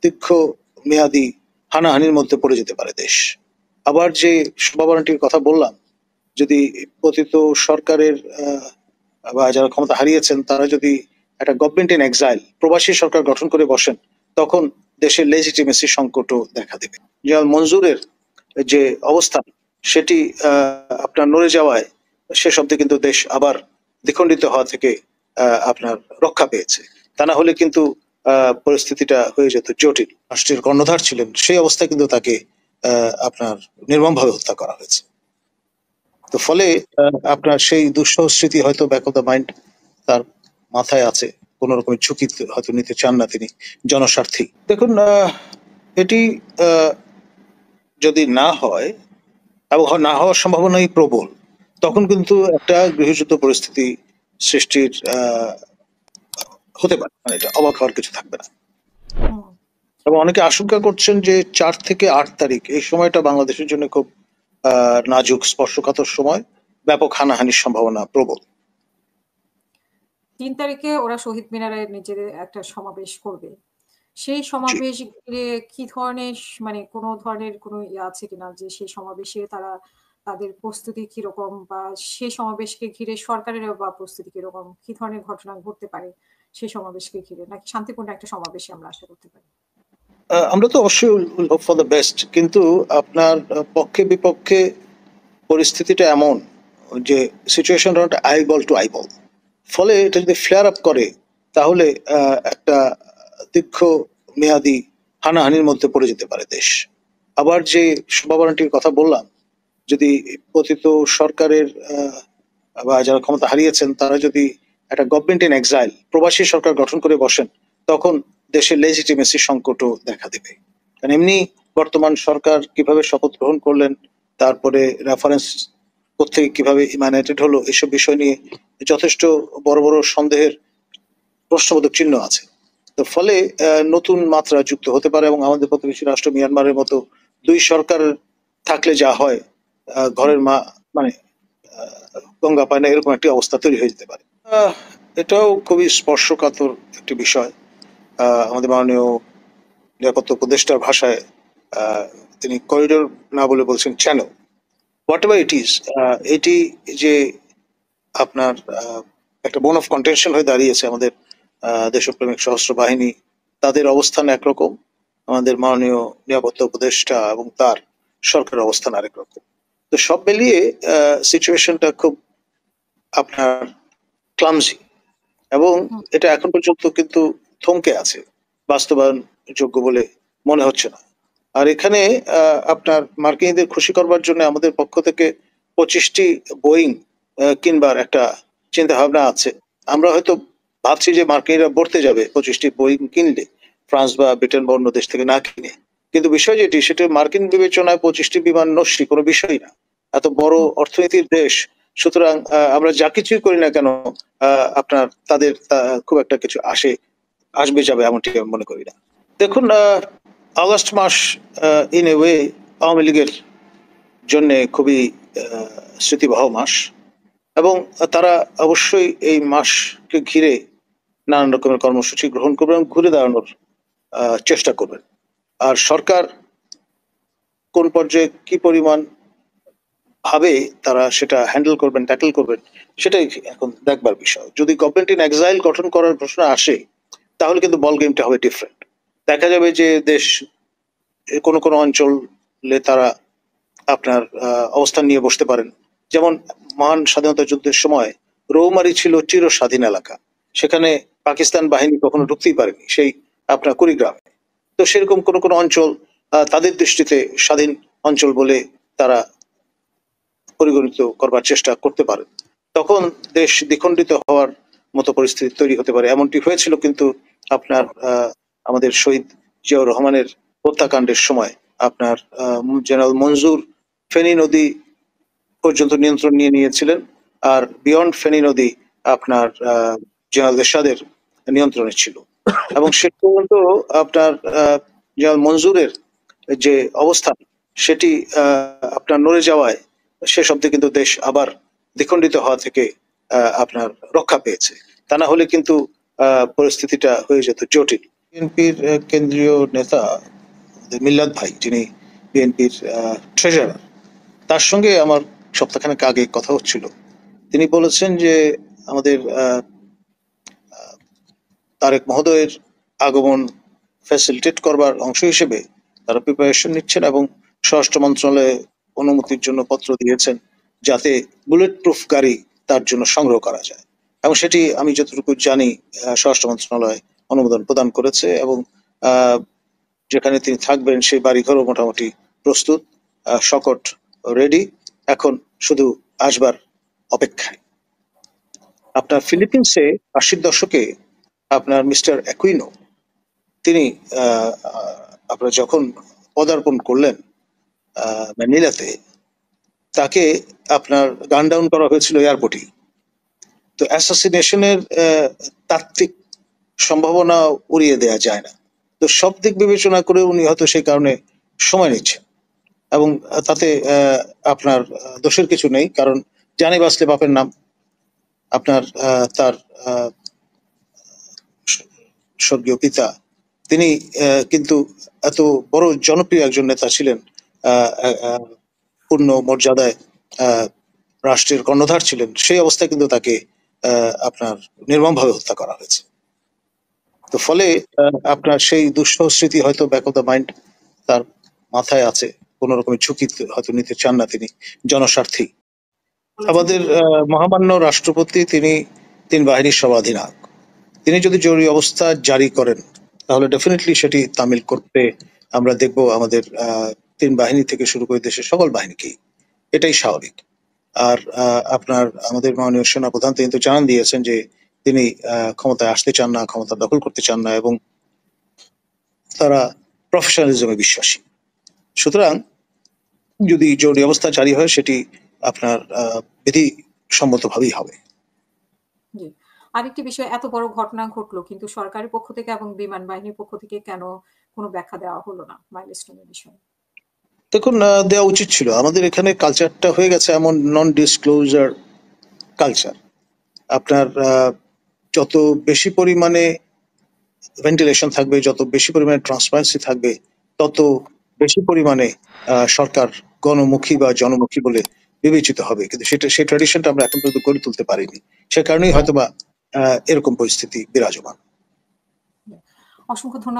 দীর্ঘ মেয়াদী হানাহানির মধ্যে পড়ে যেতে পারে দেশ। আবার যে সম্ভাবনাটির কথা বললাম, যদি পতিত সরকারের বা যারা ক্ষমতা হারিয়েছেন তারা যদি একটা গভর্নমেন্ট ইন এক্সাইল প্রবাসী সরকার গঠন করে বসেন, তখন দেশের লেজিটিমেসি সংকটও দেখা দেবে। জেনারেল মঞ্জুরের যে অবস্থান সেটি আপনার নড়ে যাওয়ায় সে শব্দে কিন্তু দেশ আবার দ্বিখণ্ডিত হওয়া থেকে আপনার রক্ষা পেয়েছে। তা না হলে কিন্তু পরিস্থিতিটা হয়ে যেত জটিল। রাষ্ট্রের কর্ণধার ছিলেন, সেই অবস্থায় কিন্তু তাকে আপনার নির্মমভাবে হত্যা করা হয়েছে। তো ফলে আপনার সেই দুঃসহ স্মৃতি হয়তো ব্যাক অফ দ্য মাইন্ড তার মাথায় আছে, কোন রকমের ঝুঁকি হয়তো নিতে চান না তিনি জনস্বার্থী। দেখুন, এটি যদি না হয় এবং না হওয়ার সম্ভাবনাই প্রবল, তখন কিন্তু একটা গৃহযুদ্ধ পরিস্থিতি সৃষ্টির হতে পারে, মানে এটা অবাক হওয়ার কিছু থাকবে না। এবং অনেকে আশঙ্কা করছেন যে 4 থেকে 8 তারিখ এই সময়টা বাংলাদেশের জন্য খুব নাজুক স্পর্শকাতর সময়, ব্যাপক হানাহানির সম্ভাবনা প্রবল। 3 তারিখে ওরা শহীদ মিনারে নিজেদের একটা সমাবেশ করবে। সেই সমাবেশ ঘিরে কি ধরনের মানে কোনো ধরনের কোনো আছে কিনা যে সেই সমাবেশে তারা তাদের প্রস্তুতি কিরকম, বা সেই সমাবেশকে ঘিরে সরকারের বা প্রস্তুতি কিরকম, কি ধরনের ঘটনা ঘটতে পারে সেই সমাবেশকে ঘিরে, নাকি শান্তিপূর্ণ একটা সমাবেশে আমরা আশা করতে পারি? আমরা তো অবশ্যই হোপ ফর দ্য বেস্ট, কিন্তু আপনার পক্ষে বিপক্ষে পরিস্থিতিটা এমন যে সিচুয়েশনটা আইবল টু আইবল। ফলে এটা যদি ফ্লেয়ার আপ করে তাহলে একটা দীর্ঘ মেয়াদী হানাহানির মধ্যে পড়ে যেতে পারে দেশ। আবার যে সম্ভাবনাটির কথা বললাম, যদি পতিত সরকারের বা যারা ক্ষমতা হারিয়েছেন তারা যদি একটা গভর্নমেন্ট ইন এক্সাইল প্রবাসী সরকার গঠন করে বসেন, তখন দেশের লেজিটিমেসি সংকটও দেখা দেবে। কারণ এমনি বর্তমান সরকার কিভাবে শপথ গ্রহণ করলেন, তারপরে রেফারেন্স কোথেকে কিভাবে ইমানেটেড হলো, এসব বিষয় নিয়ে যথেষ্ট বড় বড় সন্দেহের প্রশ্নবোধক চিহ্ন আছে। তো ফলে নতুন মাত্রা যুক্ত হতে পারে, এবং আমাদের প্রতিবেশী রাষ্ট্র মিয়ানমারের মতো 2 সরকার থাকলে যা হয়, ঘরের মা মানে গঙ্গা পায় না, এরকম একটি অবস্থা তৈরি হয়ে যেতে পারে। এটাও খুবই স্পর্শকাতর একটি বিষয়। আমাদের মাননীয় নিরাপত্তা উপদেষ্টার ভাষায় তিনি করিডোর না বলে বলছেন channel, what ever it is. এটি যে আপনার একটা বোন অফ কন্টেনশন হয়ে দাঁড়িয়েছে। আমাদের দেশপ্রেমিক সশস্ত্র বাহিনী, তাদের অবস্থান একরকম, আমাদের মাননীয় নিরাপত্তা উপদেষ্টা এবং তার সরকারের অবস্থান আরেক রকম। তো সব মিলিয়ে সিচুয়েশনটা খুব আপনার ক্লামজি, এবং এটা এখন পর্যন্ত কিন্তু থমকে আছে, বাস্তবায়ন যোগ্য বলে মনে হচ্ছে না। আর এখানে আপনার মার্কিনীদের খুশি করবার জন্য আমাদের পক্ষ থেকে 25টি বোয়িং কিনবার একটা চিন্তা ভাবনা আছে। আমরা হয়তো ভাবছি যে মার্কিনীরা বর্তে যাবে 25টি বোয়িং কিনলে, ফ্রান্স বা ব্রিটেন বা অন্য দেশ থেকে না কিনে। কিন্তু বিষয় যেটি, সেটা মার্কিন বিবেচনায় 25টি বিমান নস্যি কোনো বিষয় না, এত বড় অর্থনীতির দেশ। সুতরাং আমরা যা কিছুই করি না কেন আপনার তাদের খুব একটা কিছু আসবে যাবে এমনটি আমি মনে করি না। দেখুন, আগস্ট মাস ইন এ ওয়ে আওয়ামী লীগের জন্য খুবই স্মৃতিবহ মাস, এবং তারা অবশ্যই এই মাসকে ঘিরে নানান রকমের কর্মসূচি গ্রহণ করবেন, ঘুরে দাঁড়ানোর চেষ্টা করবেন। আর সরকার কোন পর্যায়ে কি পরিমাণ ভাবে তারা সেটা হ্যান্ডেল করবেন, ট্যাকেল করবেন, সেটাই এখন দেখবার বিষয়। যদি গভর্নমেন্ট ইন এক্সাইল গঠন করার ঘোষণা আসে, তাহলে কিন্তু বল গেমটা হবে ডিফারেন্ট। দেখা যাবে যে দেশ কোনো কোনো অঞ্চলে তারা আপনার অবস্থান নিয়ে বসতে পারেন। যেমন মহান স্বাধীনতা যুদ্ধের সময় রৌমারী ছিল চির স্বাধীন এলাকা, সেখানে পাকিস্তান বাহিনী কখনো ঢুকতেই পারেনি, সেই আপনার কুড়িগ্রামে। তো সেরকম কোনো কোনো অঞ্চল তাদের দৃষ্টিতে স্বাধীন অঞ্চল বলে তারা পরিগণিত করবার চেষ্টা করতে পারে। তখন দেশ দ্বিখণ্ডিত হওয়ার মতো পরিস্থিতি তৈরি হতে পারে। এমনটি হয়েছিল কিন্তু আপনার আমাদের শহীদ জিয়াউর রহমানের হত্যাকাণ্ডের সময়। আপনার জেনারেল মঞ্জুর ফেনী নদী পর্যন্ত নিয়ন্ত্রণ নিয়ে নিয়েছিলেন, আর বিয়ন্ড ফেনী নদী আপনার জেনারেল এরশাদের নিয়ন্ত্রণে ছিল। এবং সে পর্যন্ত আপনার জেনারেল মঞ্জুরের যে অবস্থান সেটি আপনার নড়ে যাওয়ায় সে শব্দে কিন্তু দেশ আবার দ্বিখণ্ডিত হওয়া থেকে আপনার রক্ষা পেয়েছে। তা না হলে কিন্তু পরিস্থিতিটা হয়ে যেত জটিল। বিএনপির কেন্দ্রীয় নেতা মিল্লাত ভাই, যিনি বিএনপির ট্রেজারার, তার সঙ্গে আমার সপ্তাহখানেক আগে কথা হচ্ছিল। তিনি বলেছেন যে আমাদের তারেক মহোদয়ের আগমন ফ্যাসিলিটেট করবার অংশ হিসেবে তারা প্রিপারেশন নিচ্ছেন এবং স্বরাষ্ট্র মন্ত্রণালয়ে অনুমতির জন্য পত্র দিয়েছেন যাতে বুলেট প্রুফ গাড়ি তার জন্য সংগ্রহ করা যায়, এবং সেটি আমি যতটুকু জানি স্বরাষ্ট্র মন্ত্রণালয় অনুমোদন প্রদান করেছে, এবং যেখানে তিনি থাকবেন সেই বাড়িঘরও মোটামুটি প্রস্তুত, সকট রেডি, এখন শুধু আসবার অপেক্ষায়। আপনার ফিলিপিন্সে 80-র দশকে আপনার মিস্টার অ্যাকুইনো, তিনি আপনার যখন পদার্পণ করলেন ম্যানিলাতে, তাকে আপনার গান ডাউন করা হয়েছিল এয়ারপোর্টে। তো অ্যাসাসিনেশনের তাত্ত্বিক সম্ভাবনা উড়িয়ে দেয়া যায় না। তো সব দিক বিবেচনা করে উনি হয়তো সেই কারণে সময় নিচ্ছেন, এবং তাতে আপনার দোষের কিছু নেই, কারণ জানি বাঁচলে বাপের নাম। আপনার তার স্বর্গীয় পিতা, তিনি কিন্তু এত বড় জনপ্রিয় একজন নেতা ছিলেন, পূর্ণ মর্যাদায় রাষ্ট্রের কর্ণধার ছিলেন, সেই অবস্থায় কিন্তু তাকে আপনার নির্মমভাবে হত্যা করা হয়েছে। তো ফলে আপনার সেই দুঃসহ স্মৃতি হয়তো ব্যাক অফ দ্য মাইন্ড তার মাথায় আছে, কোন রকমের ঝুঁকি হয়তো নিতে চান না তিনি, জনস্বার্থী। আমাদের মহামান্য রাষ্ট্রপতি, তিনি তিন বাহিনীর সর্বাধিনায়ক। তিনি যদি জরুরি অবস্থা জারি করেন তাহলে ডেফিনেটলি সেটি তামিল করতে আমরা দেখব আমাদের তিন বাহিনী থেকে শুরু করে দেশের সকল বাহিনীকেই, এটাই স্বাভাবিক। আর আপনার আমাদের মাননীয় সেনাপ্রধান, তিনি তো জানান দিয়েছেন যে তিনি ক্ষমতায় আসতে চান না, ক্ষমতা দখল করতে চান না, এবং তারা প্রফেশনালিজমে বিশ্বাসী। সুতরাং যদি জরুরি অবস্থা জারি হয় সেটি আপনার বিধিসম্মতভাবেই হবে। আরেকটি বিষয়, এত বড় ঘটনা ঘটলো কিন্তু সরকারের পক্ষ থেকে এবং বিমান বাহিনীর পক্ষ থেকে কেন কোনো ব্যাখ্যা দেওয়া হলো না মাইলস্টোনের বিষয়ে? দেখুন, দেওয়া উচিত ছিল। আমাদের এখানে কালচারটা হয়ে গেছে এমন নন ডিসক্লোজার কালচার। আপনার যত বেশি পরিমাণে ভেন্টিলেশন থাকবে, যত বেশি পরিমাণে ট্রান্সপারেন্সি থাকবে, তত বেশি পরিমাণে সরকার গণমুখী বা জনমুখী বলে বিবেচিত হবে। কিন্তু সেই ট্র্যাডিশনটা আমরা এখন পর্যন্ত গড়ে তুলতে পারিনি, সে কারণেই হয়তোবা এরকম পরিস্থিতি বিরাজমান। অসংখ্য ধন্যবাদ।